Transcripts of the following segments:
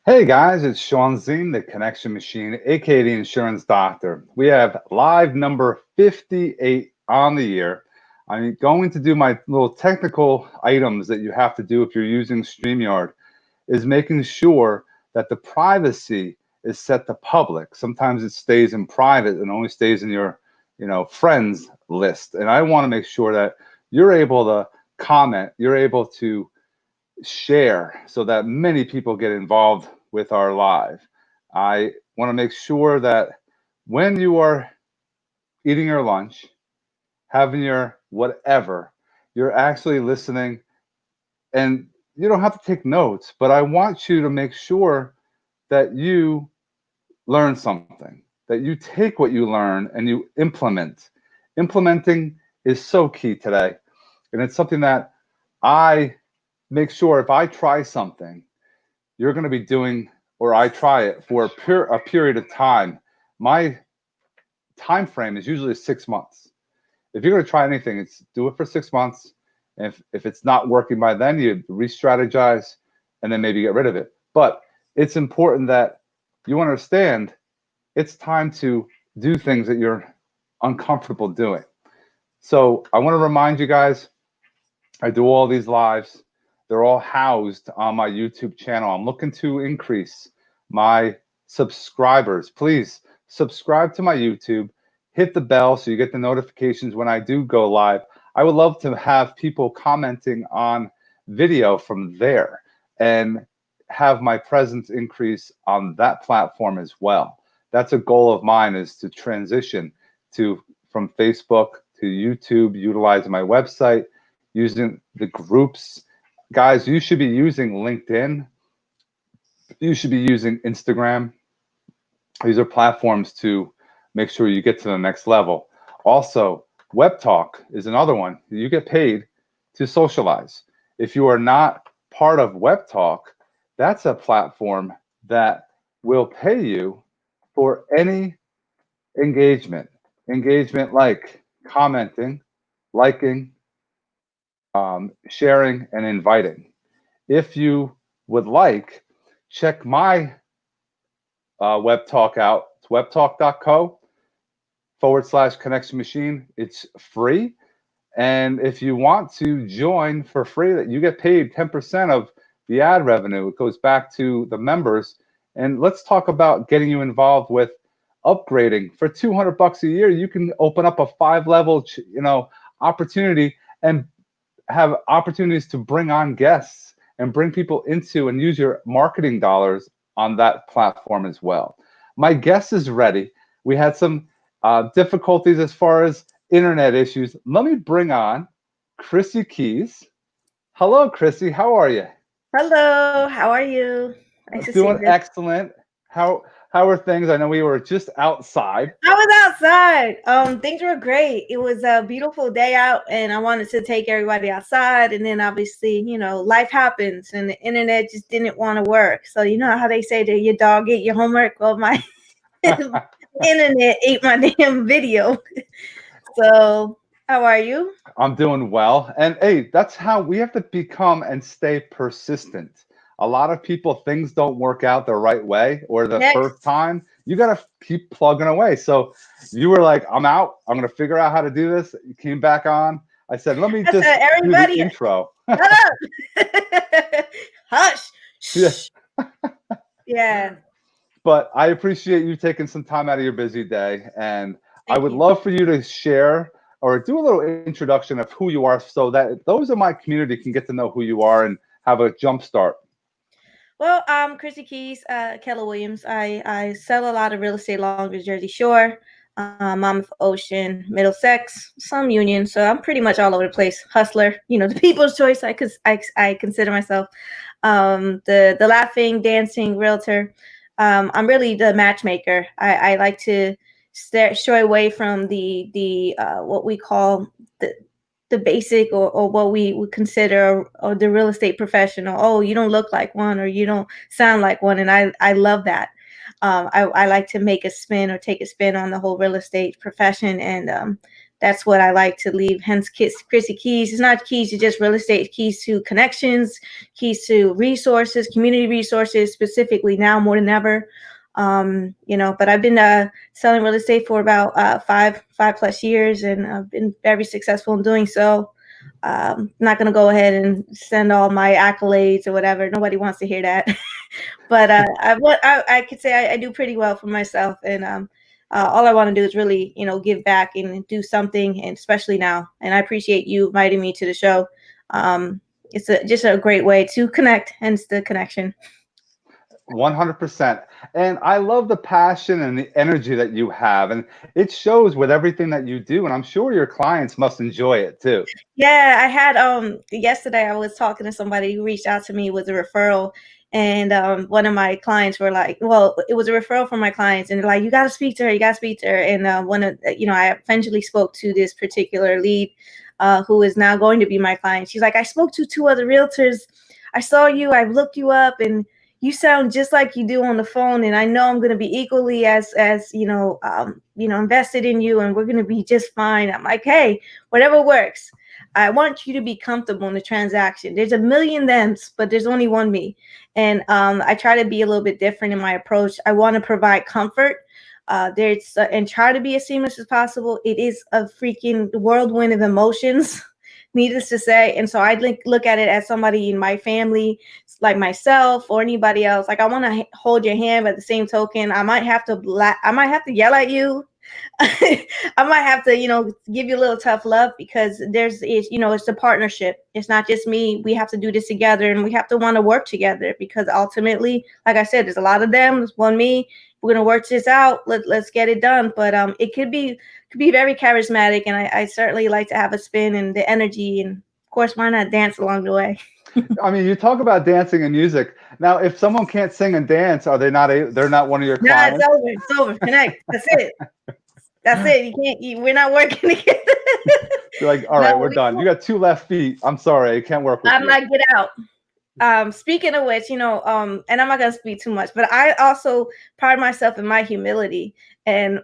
Hey guys, it's Sean Zine, the Connection Machine, aka the Insurance Doctor. We have live number 58 on the year. I'm going to do my little technical items that you have to do if you're using StreamYard, is making sure that the privacy is set to public. Sometimes it stays in private and only stays in your, friends list. And I want to make sure that you're able to comment, you're able to share so that many people get involved with our live. I want to make sure that when you are eating your lunch, having your whatever, you're actually listening, and you don't have to take notes, but I want you to make sure that you learn something, that you take what you learn and you implement. Implementing is so key today. And it's something that I make sure if I try something, you're going to be doing, or I try it for a period of time. My time frame is usually 6 months. If you're going to try anything, it's do it for 6 months. If it's not working by then, you re-strategize and then maybe get rid of it. But it's important that you understand it's time to do things that you're uncomfortable doing. So I want to remind you guys, I do all these lives. They're all housed on my YouTube channel. I'm looking to increase my subscribers. Please subscribe to my YouTube, hit the bell so you get the notifications when I do go live. I would love to have people commenting on video from there and have my presence increase on that platform as well. That's a goal of mine, is to transition to from Facebook to YouTube, utilizing my website, using the groups. Guys, you should be using LinkedIn. You should be using Instagram. These are platforms to make sure you get to the next level. Also, Web Talk is another one. You get paid to socialize. If you are not part of Web Talk, that's a platform that will pay you for any engagement. Engagement like commenting, liking, sharing, and inviting. If you would like, check my web talk out. It's webtalk.co/connection machine. It's free. And if you want to join for free, that you get paid 10% of the ad revenue. It goes back to the members. And let's talk about getting you involved with upgrading. For $200 a year, you can open up a 5-level, opportunity and have opportunities to bring on guests and bring people into and use your marketing dollars on that platform as well. My guest is ready. We had some difficulties as far as internet issues. Let me bring on Chrissy Keys. Hello, Chrissy. How are you? Hello, how are you? Nice to see Doing you. excellent. How are things? I know we were just outside. I was outside. Things were great. It was a beautiful day out, and I wanted to take everybody outside. And then obviously, life happens, and the internet just didn't want to work. So you know how they say that your dog ate your homework. Well, my internet ate my damn video. So how are you? I'm doing well. And hey, that's how we have to become and stay persistent. A lot of people, things don't work out the right way or the first Next. time. You got to keep plugging away. So you were like, I'm out. I'm going to figure out how to do this. You came back on. I said, let me I just said, do the everybody, intro. shut up. Hush. Yeah. Shh. Yeah. But I appreciate you taking some time out of your busy day. And I Thank would you. love for you to share or do a little introduction of who you are so that those in my community can get to know who you are and have a jump start. Well, Chrissy Keys, Keller Williams. I sell a lot of real estate along the Jersey Shore. I'm of Ocean, Middlesex, some Union. So I'm pretty much all over the place. Hustler, the people's choice. I consider myself the laughing, dancing realtor. I'm really the matchmaker. I like to stray away from the what we call the basic or what we would consider or the real estate professional. Oh, you don't look like one or you don't sound like one. And I love that. I like to make a spin or take a spin on the whole real estate profession and that's what I like to leave. Hence, Chrissy Keys. It's not keys to just real estate, keys to connections, keys to resources, community resources, specifically now more than ever. But I've been selling real estate for about 5+ years, and I've been very successful in doing so. Not going to go ahead and send all my accolades or whatever. Nobody wants to hear that. But I could say I do pretty well for myself, and all I want to do is really, give back and do something, and especially now. And I appreciate you inviting me to the show. It's just a great way to connect, hence the connection. 100%. And I love the passion and the energy that you have. And it shows with everything that you do. And I'm sure your clients must enjoy it too. Yeah, I had yesterday I was talking to somebody who reached out to me with a referral, and one of my clients were like, well, it was a referral from my clients, and they're like, you got to speak to her, you got to speak to her. And one of I eventually spoke to this particular lead, who is now going to be my client. She's like, I spoke to 2 other realtors. I saw you, I looked you up, and you sound just like you do on the phone, and I know I'm going to be equally as invested in you, and we're going to be just fine. I'm like, hey, whatever works. I want you to be comfortable in the transaction. There's a million thems, but there's only one me. And I try to be a little bit different in my approach. I want to provide comfort. And try to be as seamless as possible. It is a freaking whirlwind of emotions, needless to say. And so I look at it as somebody in my family, like myself or anybody else. Like, I want to hold your hand, but at the same token, I might have to yell at you. I might have to, give you a little tough love, because it's a partnership. It's not just me. We have to do this together, and we have to want to work together, because ultimately, like I said, there's a lot of them. There's one me. We're gonna work this out. Let's get it done. But it could be very charismatic, and I certainly like to have a spin and the energy, and of course, why not dance along the way? I mean, you talk about dancing and music. Now, if someone can't sing and dance, are they not they're not one of your Nah, it's clients? over. It's over. Connect. That's it. That's it. You can't. We're not working together. You're like, all No, right, we're done. You got 2 left feet. I'm sorry, I can't work with I'm you. not get out. Speaking of which, and I'm not gonna speak too much, but I also pride myself in my humility and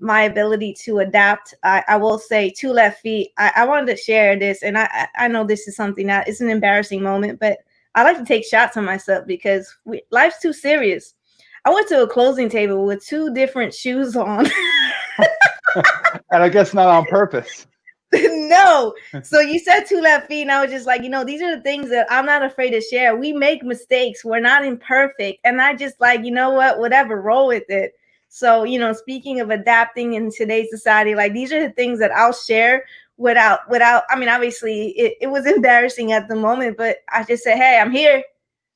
my ability to adapt. I will say 2 left feet. I wanted to share this, and I know this is something that is an embarrassing moment, but I like to take shots on myself, because life's too serious. I went to a closing table with 2 different shoes on. And I guess not on purpose. No. So you said 2 left feet, and I was just like, these are the things that I'm not afraid to share. We make mistakes. We're not imperfect. And I just like, you know what, whatever, roll with it. So, speaking of adapting in today's society, like, these are the things that I'll share without, I mean, obviously it was embarrassing at the moment, but I just said, hey, I'm here.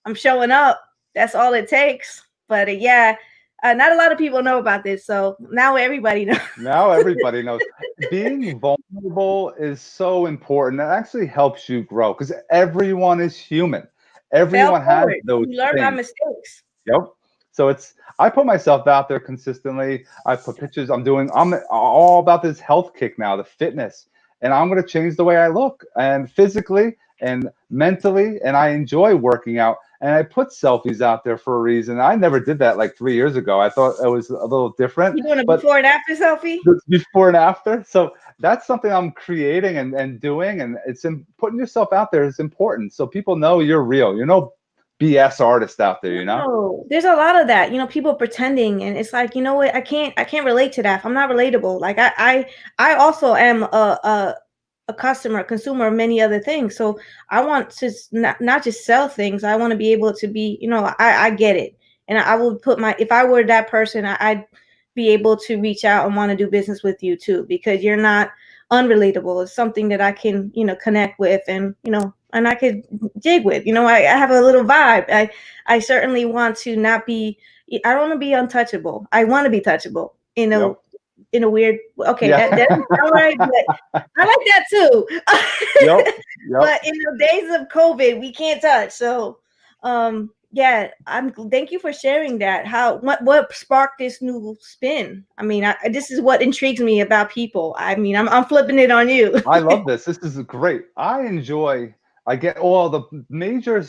I'm showing up. That's all it takes. But yeah, not a lot of people know about this. So now everybody knows. Now everybody knows. Being vulnerable is so important. It actually helps you grow, because everyone is human. Fail Everyone has forward. those You learn by things. mistakes. Yep. So I put myself out there consistently. I put pictures. I'm all about this health kick now, the fitness, and I'm going to change the way I look, and physically and mentally. And I enjoy working out. And I put selfies out there for a reason. I never did that like 3 years ago. I thought it was a little different, You doing a but before and after selfie? before and after. So that's something I'm creating and doing, and it's in putting yourself out there is important, so people know you're real. You're no BS artist out there, you know. No, there's a lot of that. People pretending, and it's like, what? I can't relate to that. I'm not relatable. Like I also am a customer, a consumer of many other things. So I want to not just sell things. I want to be able to be, I get it. And I will put if I were that person, I'd be able to reach out and want to do business with you too, because you're not unrelatable. It's something that I can, connect with, and, and I could jig with, I have a little vibe. I certainly want to not be, I don't want to be untouchable. I want to be touchable, Yep. in a weird, okay, Yeah. that doesn't sound right, but I like that too. Yep. Yep. But in the days of COVID, we can't touch. So, yeah, thank you for sharing that. What sparked this new spin? I mean, this is what intrigues me about people. I mean, I'm flipping it on you. I love this. This is great. I get all the major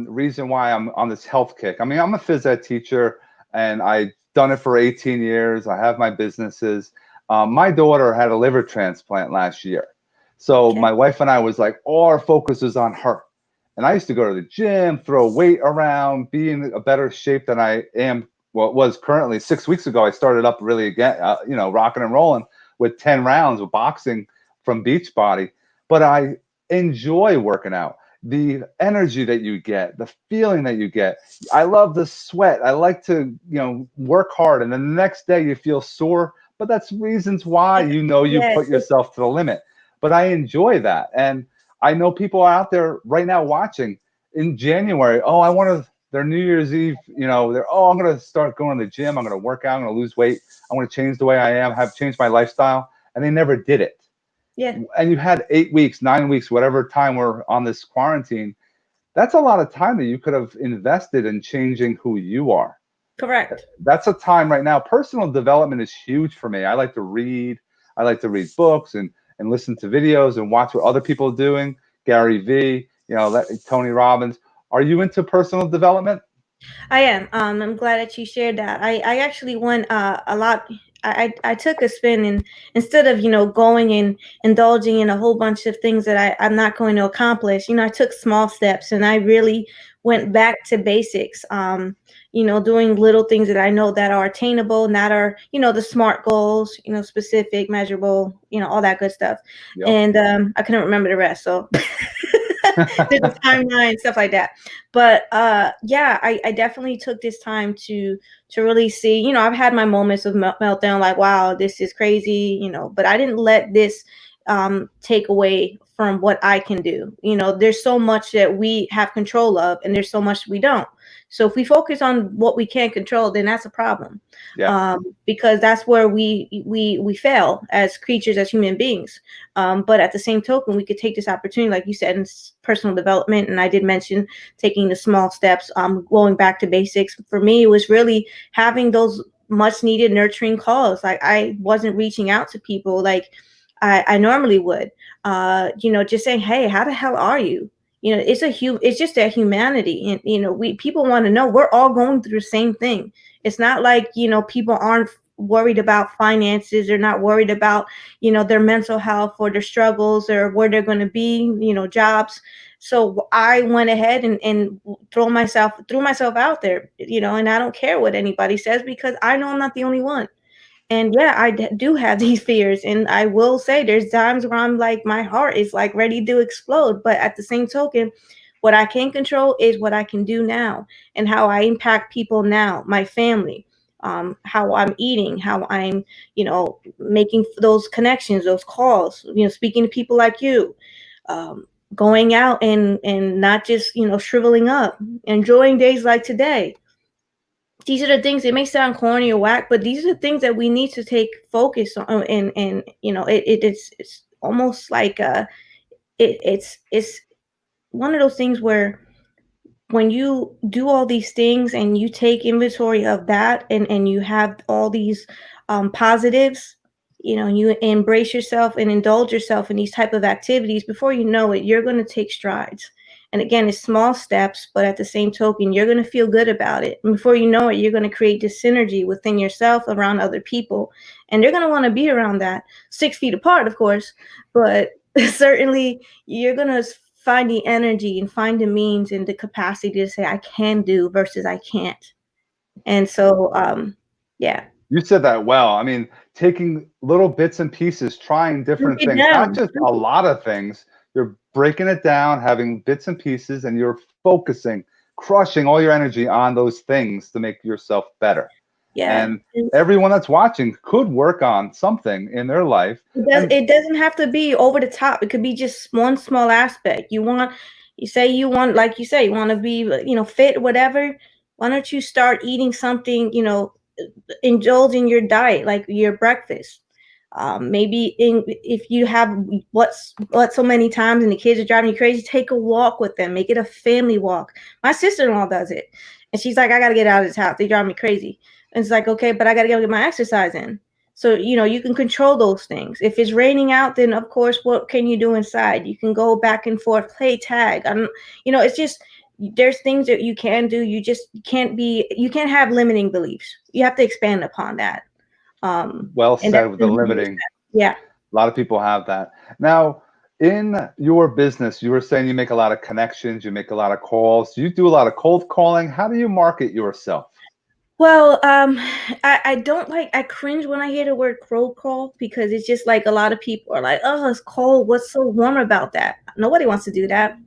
reason why I'm on this health kick. I mean, I'm a phys ed teacher, and I've done it for 18 years. I have my businesses. My daughter had a liver transplant last year. So Okay. my wife and I was like, all our focus is on her. And I used to go to the gym, throw weight around, be in a better shape than I am, well, was currently. 6 weeks ago, I started up really again, rocking and rolling with 10 rounds of boxing from Beachbody. But I enjoy working out. The energy that you get, the feeling that you get. I love the sweat. I like to, work hard. And then the next day you feel sore, but that's reasons why you Yes. put yourself to the limit. But I enjoy that. And I know people out there right now watching in January. Oh, I want to, their New Year's Eve, I'm going to start going to the gym. I'm going to work out. I'm going to lose weight. I want to change the way I am, have changed my lifestyle. And they never did it. Yeah. And you had 8 weeks, 9 weeks, whatever time we're on this quarantine. That's a lot of time that you could have invested in changing who you are. Correct. That's a time right now. Personal development is huge for me. I like to read. I like to read books and listen to videos and watch what other people are doing. Gary V, Tony Robbins. Are you into personal development? I am. I'm glad that you shared that. I actually went a lot. I took a spin, and instead of going and indulging in a whole bunch of things that I'm not going to accomplish, I took small steps, and I really went back to basics. Doing little things that I know that are attainable, not are the SMART goals, specific, measurable, all that good stuff. Yep. And I couldn't remember the rest, so there's a timeline, stuff like that. But yeah, I definitely took this time to really see. I've had my moments of meltdown, like, wow, this is crazy, but I didn't let this take away from what I can do. There's so much that we have control of, and there's so much we don't. So if we focus on what we can't control, then that's a problem. Yeah. Because that's where we fail as creatures, as human beings. But at the same token, we could take this opportunity, like you said, in personal development. And I did mention taking the small steps, going back to basics. For me, it was really having those much needed nurturing calls. Like, I wasn't reaching out to people like I normally would. Just saying, hey, how the hell are you? It's just that humanity. And we people want to know, we're all going through the same thing. It's not like people aren't worried about finances. They're not worried about their mental health or their struggles or where they're going to be, jobs. So I went ahead and threw myself out there, and I don't care what anybody says, because I know I'm not the only one. And yeah, do have these fears, and I will say there's times where I'm like, my heart is like ready to explode. But at the same token, what I can control is what I can do now, and how I impact people now, my family, how I'm eating, how I'm making those connections, those calls, speaking to people like you, going out and not just shriveling up, enjoying days like today. These are the things, it may sound corny or whack, but these are the things that we need to take focus on. And it's almost like it's one of those things where when you do all these things and you take inventory of that, and you have all these positives, you embrace yourself and indulge yourself in these type of activities, before you know it, you're going to take strides. And again, it's small steps, but at the same token, you're going to feel good about it. And before you know it, you're going to create this synergy within yourself, around other people, and they're going to want to be around that, 6 feet apart, of course, but certainly you're going to find the energy and find the means and the capacity to say, I can do versus I can't. And so, yeah. You said that well. I mean, taking little bits and pieces, trying Break different it things, not down. just a lot of things. You're breaking it down, having bits and pieces, and you're focusing, crushing all your energy on those things to make yourself better. Yeah. And everyone that's watching could work on something in their life. And It doesn't have to be over the top. It could be just one small aspect. Like you say, you want to be, fit, whatever. Why don't you start eating something, indulge in your diet, like your breakfast. Maybe if you have what so many times and the kids are driving you crazy, take a walk with them. Make it a family walk. My sister-in-law does it, and she's like, I got to get out of this house. They drive me crazy. And it's like, okay, but I got to go get my exercise in. So you can control those things. If it's raining out, then of course, what can you do inside? You can go back and forth, play tag. It's just, there's things that you can do. You just can't have limiting beliefs. You have to expand upon that. Well And that's said with the been huge. limiting. Yeah. A lot of people have that. Now, in your business, you were saying you make a lot of connections, you make a lot of calls, you do a lot of cold calling. How do you market yourself? Well, I don't like, I cringe when I hear the word cold call because it's just like a lot of people are like, oh, it's cold. What's so warm about that? Nobody wants to do that.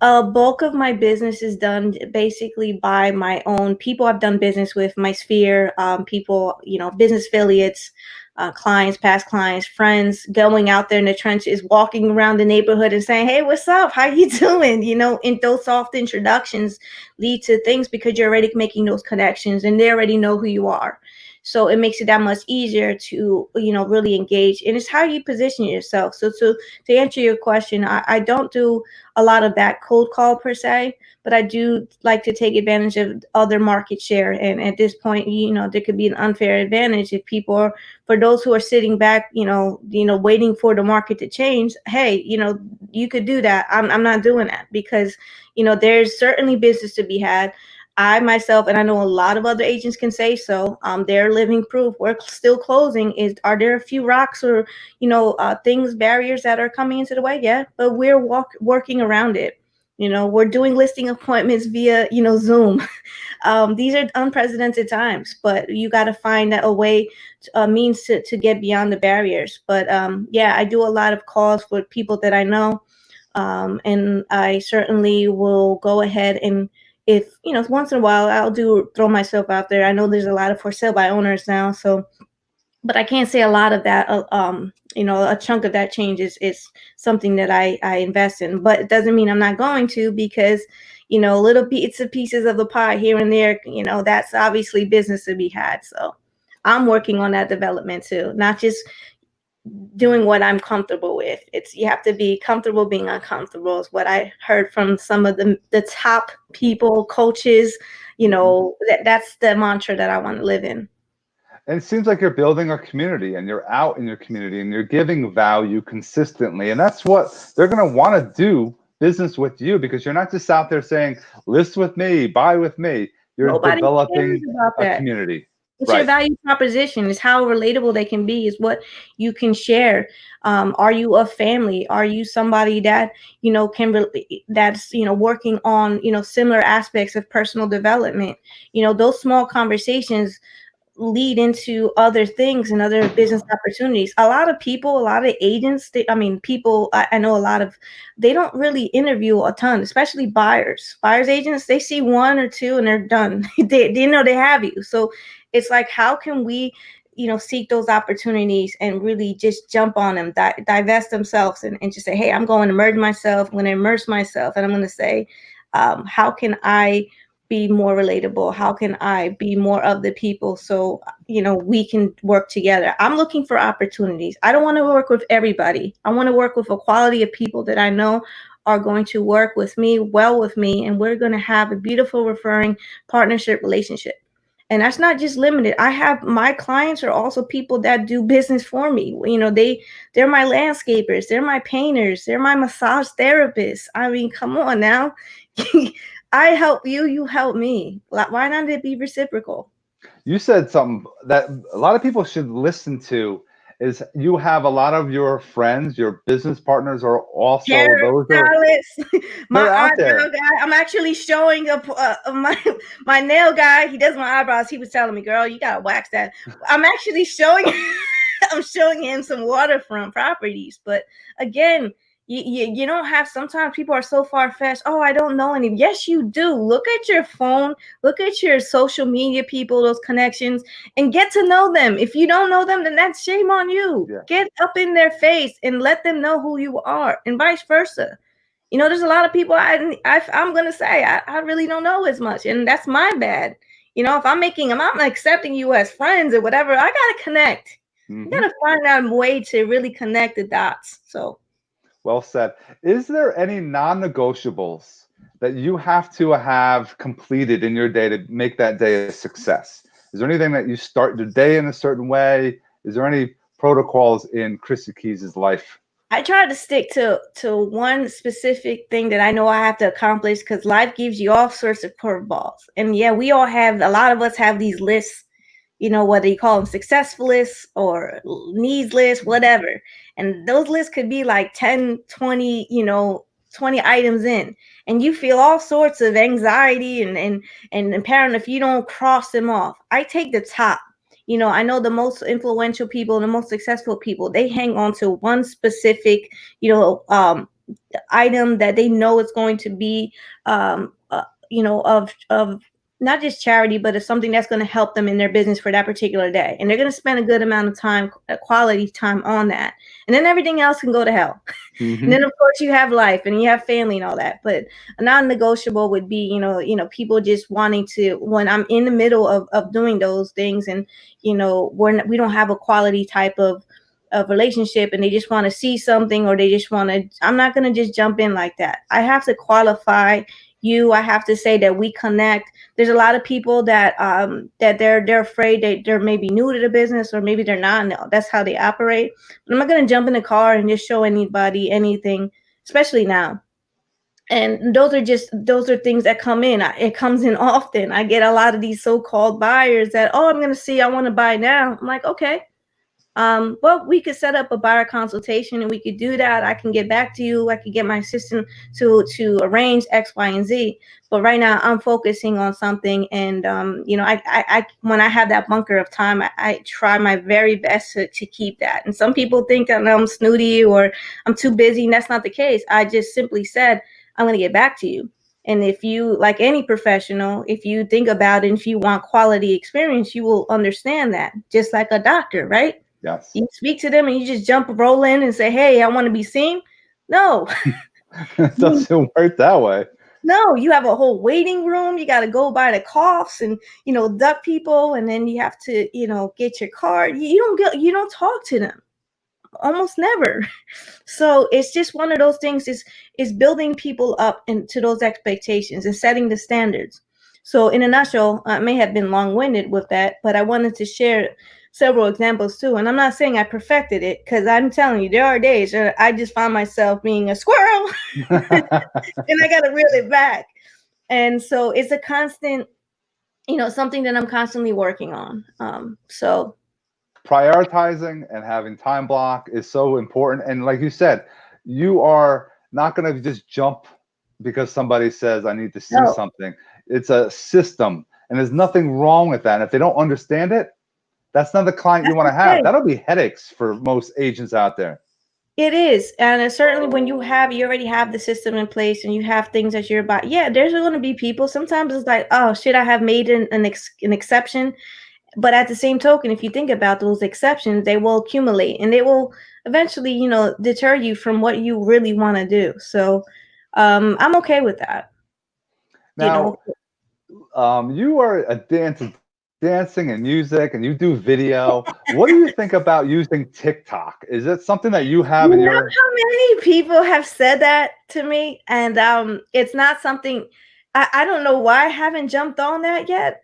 A bulk of my business is done basically by my own people I've done business with, my sphere, people, business affiliates, clients, past clients, friends, going out there in the trenches, walking around the neighborhood and saying, hey, what's up? How you doing? And those soft introductions lead to things because you're already making those connections and they already know who you are. So it makes it that much easier to, really engage. And it's how you position yourself. So to answer your question, I don't do a lot of that cold call per se, but I do like to take advantage of other market share. And at this point, there could be an unfair advantage if people are, for those who are sitting back, waiting for the market to change. Hey, you could do that. I'm not doing that because, there's certainly business to be had. I myself, and I know a lot of other agents can say so. They're living proof. We're still closing. Are there a few rocks or things, barriers that are coming into the way? Yeah, but we're working around it. We're doing listing appointments via Zoom. These are unprecedented times, but you got to find a way, a means to get beyond the barriers. But yeah, I do a lot of calls with people that I know, and I certainly will go ahead and, if once in a while, I'll throw myself out there. I know there's a lot of for sale by owners now, so, but I can't say a lot of that. A chunk of that change is something that I invest in, but it doesn't mean I'm not going to, because little pieces of the pie here and there. That's obviously business to be had. So I'm working on that development too, not just doing what I'm comfortable with. It's, you have to be comfortable being uncomfortable, is what I heard from some of the top people, coaches. Mhm. That's the mantra that I want to live in. And it seems like you're building a community and you're out in your community and you're giving value consistently. And that's what they're going to want to do business with you, because you're not just out there saying, list with me, buy with me. You're Nobody cares developing about a that. community. It's your Right. value proposition. It's how relatable they can be. Is what you can share. Are you a family? Are you somebody that can that's working on similar aspects of personal development? Those small conversations lead into other things and other business opportunities. A lot of people, a lot of agents, people, I know a lot of, they don't really interview a ton, especially buyers agents. They see one or two and they're done. They know they have you. So it's like, how can we seek those opportunities and really just jump on them, divest themselves, and just say, hey, I'm going to merge myself, I'm going to immerse myself, and I'm going to say, how can I be more relatable? How can I be more of the people, so we can work together? I'm looking for opportunities. I don't want to work with everybody. I want to work with a quality of people that I know are going to work with me, well with me, and we're going to have a beautiful referring partnership relationship. And that's not just limited. I have, my clients are also people that do business for me. They're my landscapers, they're my painters, they're my massage therapists. I mean, come on now. I help you, you help me. Why not it be reciprocal? You said something that a lot of people should listen to, is you have a lot of your friends, your business partners are also, those are, Hairstylists, my they're out eyebrow there. guy. I'm actually showing up my nail guy. He does my eyebrows. He was telling me, "Girl, you gotta wax that." I'm actually showing. I'm showing him some waterfront properties, but again, you don't have. Sometimes people are so far fetched. Oh, I don't know any. Yes, you do. Look at your phone. Look at your social media people, those connections, and get to know them. If you don't know them, then that's shame on you. Yeah. Get up in their face and let them know who you are, and vice versa. There's a lot of people I'm gonna say I really don't know as much, and that's my bad. If I'm accepting you as friends or whatever, I gotta connect. I Hmm. gotta find out a way to really connect the dots. So Well said. Is there any non-negotiables that you have to have completed in your day to make that day a success? Is there anything that you start your day in a certain way? Is there any protocols in Chrissy Keys's life? I try to stick to one specific thing that I know I have to accomplish, because life gives you all sorts of curveballs. And yeah, we all have, a lot of us have these lists. whether you call them success lists or needs lists, whatever. And those lists could be like 10, 20, 20 items in. And you feel all sorts of anxiety and apparent if you don't cross them off. I take the top. I know the most influential people, the most successful people, they hang on to one specific, item that they know is going to be, of not just charity, but it's something that's going to help them in their business for that particular day. And they're going to spend a good amount of time, quality time on that. And then everything else can go to hell. And then of course you have life and you have family and all that. But a non-negotiable would be, people just wanting to, when I'm in the middle of doing those things, and we don't have a quality type of relationship, and they just want to see something, or they just want to, I'm not going to just jump in like that. I have to qualify you. I have to say that we connect. There's a lot of people that that they're afraid that they're maybe new to the business, or maybe they're not. No, that's how they operate. But I'm not going to jump in the car and just show anybody anything, especially now. And those are things that come in. It comes in often. I get a lot of these so-called buyers that, oh, I'm going to see, I want to buy now. I'm like, okay. Well, we could set up a buyer consultation, and we could do that. I can get back to you. I could get my assistant to arrange X, Y, and Z. But right now, I'm focusing on something, and I when I have that bunker of time, I try my very best to keep that. And some people think I'm snooty or I'm too busy, and that's not the case. I just simply said I'm going to get back to you. And if you, like any professional, if you think about it, if you want quality experience, you will understand that. Just like a doctor, right? Yes. You speak to them and you just roll in and say, hey, I want to be seen. No. It doesn't work that way. No, you have a whole waiting room. You got to go by the coughs and, duck people. And then you have to, get your card. You don't talk to them. Almost never. So it's just one of those things, is building people up into those expectations and setting the standards. So in a nutshell, I may have been long-winded with that, but I wanted to share several examples too. And I'm not saying I perfected it, because I'm telling you, there are days where I just find myself being a squirrel and I got to reel it back. And so it's a constant, something that I'm constantly working on. So Prioritizing and having time block is so important. And like you said, you are not going to just jump because somebody says, I need to see no, something. It's a system, and there's nothing wrong with that. And if they don't understand it, that's not the client you want to have. okay. That'll be headaches for most agents out there. It is. And certainly when you already have the system in place and you have things that you're about, yeah, there's going to be people. Sometimes it's like, oh, should I have made an exception? But at the same token, if you think about those exceptions, they will accumulate and they will eventually, deter you from what you really want to do. So I'm okay with that. You know, Now, you are a dancing and music, and you do video. What do you think about using TikTok? Is it something that you have You in know your? how many people have said that to me, and it's not something, I don't know why I haven't jumped on that yet.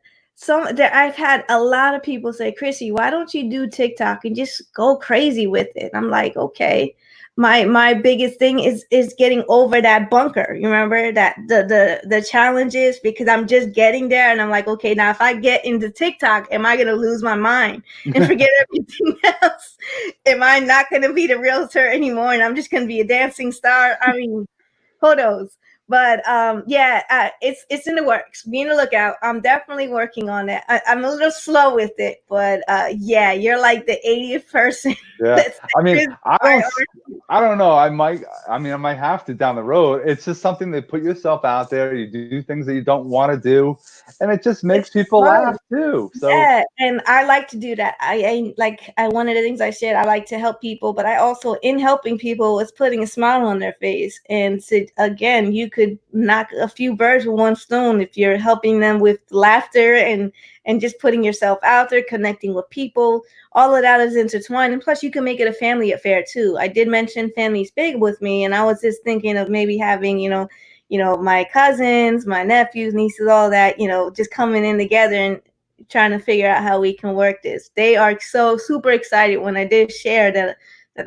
I've had a lot of people say, Chrissy, why don't you do TikTok and just go crazy with it? I'm like, okay. My biggest thing is getting over that bunker. You remember that the challenges, because I'm just getting there, and I'm like, okay, now if I get into TikTok, am I gonna lose my mind and forget everything else? Am I not going to be the realtor anymore, and I'm just going to be a dancing star? I mean, who knows? But yeah, it's in the works. Be on the lookout. I'm definitely working on it. I'm a little slow with it, but yeah, you're like the 80th person. Yeah, That's I mean, I don't know. I mean, I might have to down the road. It's just something that put yourself out there. You do things that you don't want to do, and it just makes It's people fun. laugh too. So Yeah, and I like to do that. I one of the things I said, I like to help people, but I also, in helping people, is putting a smile on their face. And so, again, you could knock a few birds with one stone if you're helping them with laughter and just putting yourself out there, connecting with people. All of that is intertwined, and plus you can make it a family affair too. I did mention family's big with me, and I was just thinking of maybe having, my cousins, my nephews, nieces, all that, just coming in together and trying to figure out how we can work this. They are so super excited when I did share that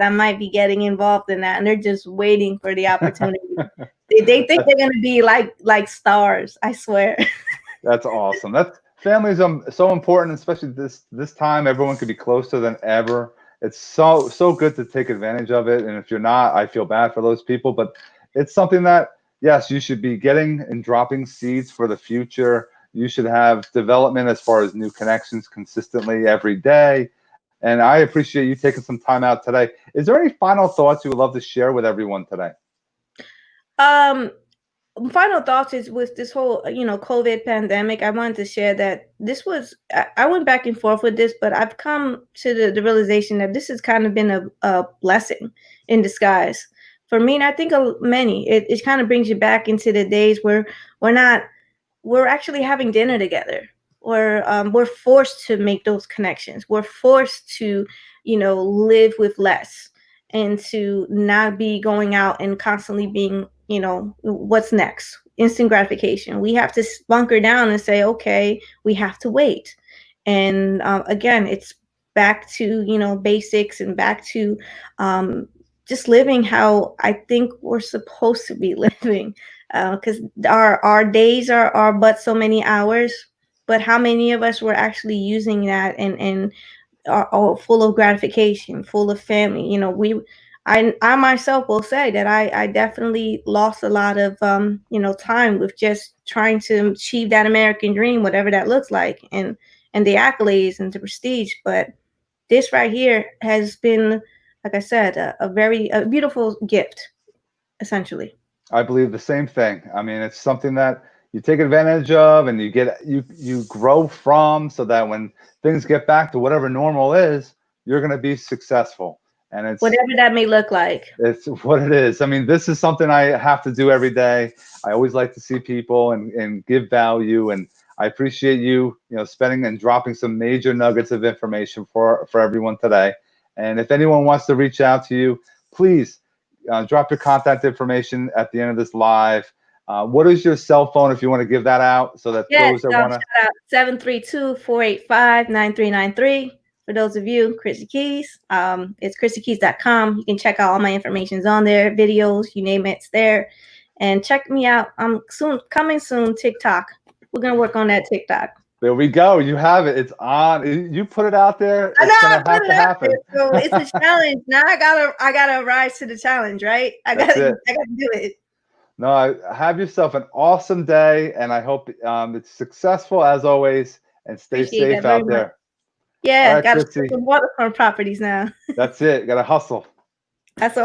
I might be getting involved in that, and they're just waiting for the opportunity. They think they're gonna be like stars. I swear. that's awesome. Families so important, especially this time. Everyone could be closer than ever. It's so good to take advantage of it. And if you're not, I feel bad for those people. But it's something that yes, you should be getting and dropping seeds for the future. You should have development as far as new connections consistently every day. And I appreciate you taking some time out today. Is there any final thoughts you would love to share with everyone today? Um, Final thoughts is with this whole COVID pandemic. I wanted to share that this was I went back and forth with this, but I've come to the realization that this has kind of been a blessing in disguise for me, and I think many. It kind of brings you back into the days where we're not we're actually having dinner together, or we're forced to make those connections. We're forced to live with less, and to not be going out and constantly being, what's next, instant gratification. We have to bunker down and say, okay, we have to wait. And again, it's back to basics, and back to just living how I think we're supposed to be living, because our days are but so many hours. But how many of us were actually using that and are full of gratification, full of family? I myself will say that I definitely lost a lot of time with just trying to achieve that American dream, whatever that looks like, and the accolades and the prestige. But this right here has been, like I said, a beautiful gift, essentially. I believe the same thing. I mean, it's something that you take advantage of and you grow from, so that when things get back to whatever normal is, you're going to be successful. And Whatever that may look like. it's what it is. I mean, this is something I have to do every day. I always like to see people and give value, and I appreciate you spending and dropping some major nuggets of information for everyone today. And if anyone wants to reach out to you, please drop your contact information at the end of this live. What is your cell phone if you want to give that out, so that Yes, those that want to? shout out 732-485-9393. For those of you, Chrissy Keys. It's chrissykeys.com. You can check out all my information's on there, videos, you name it, it's there. And check me out. I'm coming soon, TikTok. We're gonna work on that TikTok. There we go. You have it. It's on. You put it out there. I know It's I gonna put have it to out there, happen. so it's a challenge. Now I gotta rise to the challenge, right? I That's gotta it. I gotta do it. No, have yourself an awesome day, and I hope it's successful as always. And stay Appreciate safe that very out much. there. All Yeah, right, gotta start Christy. some waterfront properties now. That's it. Got to hustle. That's all.